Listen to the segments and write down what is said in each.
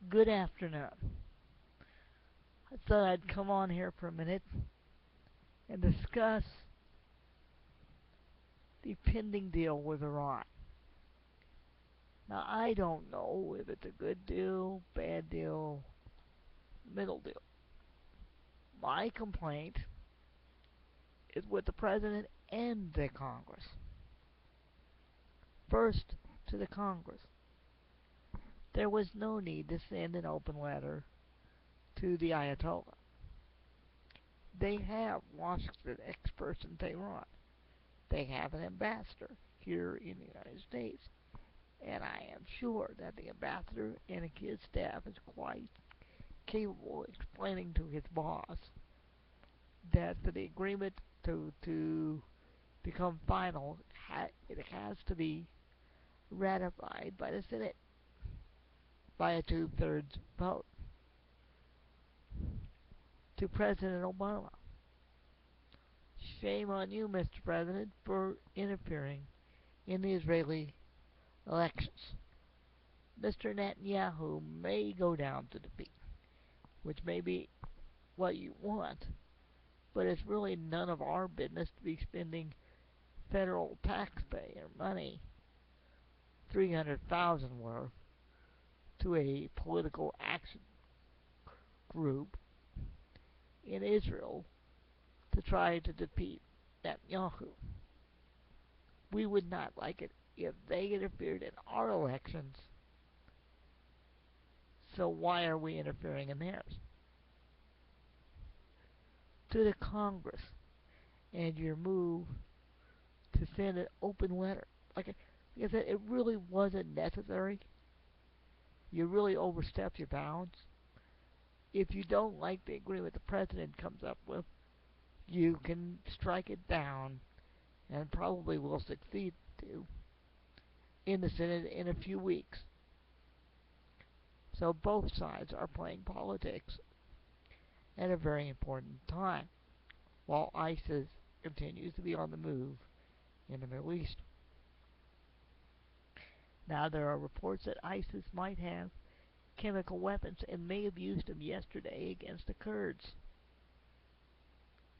Good afternoon. I thought I'd come on here for a minute and discuss the pending deal with Iran. Now, I don't know if it's a good deal, bad deal, middle deal. My complaint is with the President and the Congress. First, to the Congress. There was no need to send an open letter to the Ayatollah. They have Washington experts in Tehran. They have an ambassador here in the United States. And I am sure that the ambassador and his staff is quite capable of explaining to his boss that for the agreement to become final, it has to be ratified by the Senate by a two-thirds vote. To President Obama, shame on you, Mr. President, for interfering in the Israeli elections. Mr. Netanyahu may go down to defeat, which may be what you want, but it's really none of our business to be spending federal taxpayer money, 300,000 worth, to a political action group in Israel to try to defeat Netanyahu. We would not like it if they interfered in our elections, so why are we interfering in theirs? To the Congress and your move to send an open letter. Like I said, it really wasn't necessary. You really overstepped your bounds. If you don't like the agreement the president comes up with, you can strike it down and probably will succeed to in the Senate in a few weeks. So both sides are playing politics at a very important time, while ISIS continues to be on the move in the Middle East. Now, there are reports that ISIS might have chemical weapons and may have used them yesterday against the Kurds.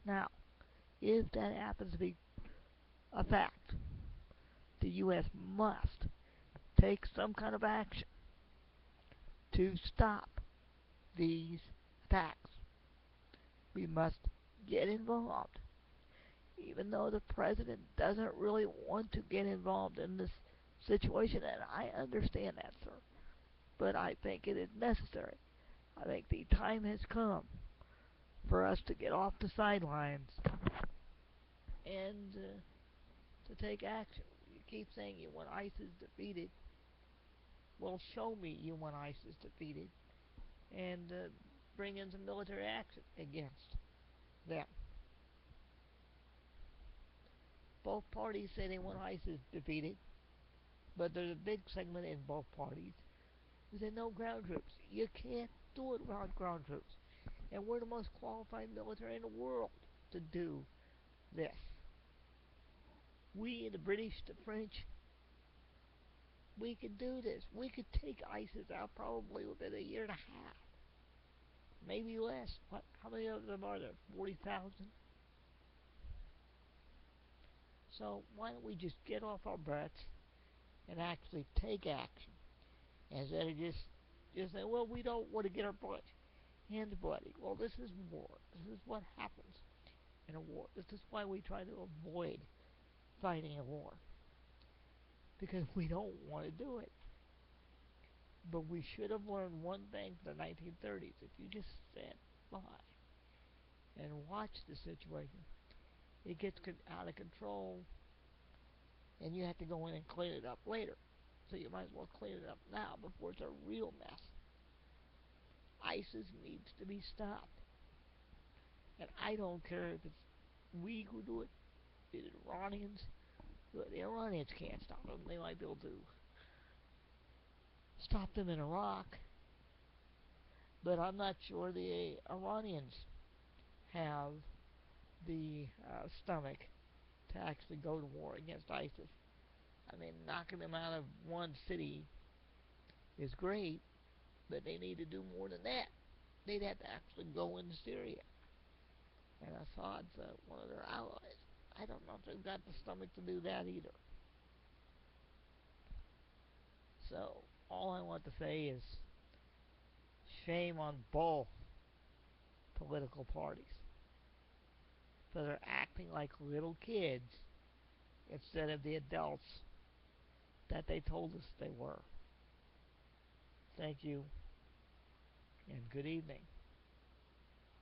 Now, if that happens to be a fact, the U.S. must take some kind of action to stop these attacks. We must get involved, even though the president doesn't really want to get involved in this situation, and I understand that, sir. But I think it is necessary. I think the time has come for us to get off the sidelines and to take action. You keep saying you want ISIS defeated. Well, show me you want ISIS defeated and bring in some military action against them. Both parties say they want ISIS defeated, but there's a big segment in both parties who say no ground troops. You can't do it without ground troops. And we're the most qualified military in the world to do this. We, the British, the French, we could do this. We could take ISIS out probably within a year and a half. Maybe less. What? How many of them are there? 40,000? So why don't we just get off our butts and actually take action instead of just saying, well, we don't want to get our hands bloody. Well, this is war. This is what happens in a war. This is why we try to avoid fighting a war, because we don't want to do it. But we should have learned one thing from the 1930s. If you just stand by and watch the situation, it gets out of control, and you have to go in and clean it up later. So you might as well clean it up now before it's a real mess. ISIS needs to be stopped. And I don't care if it's we who do it, the Iranians. The Iranians can't stop them. They might be able to stop them in Iraq, but I'm not sure the Iranians have the stomach to actually go to war against ISIS. I mean, knocking them out of one city is great, but they need to do more than that. They'd have to actually go into Syria. And Assad's one of their allies. I don't know if they've got the stomach to do that either. So, all I want to say is shame on both political parties for they're acting like little kids instead of the adults that they told us they were. Thank you, and good evening.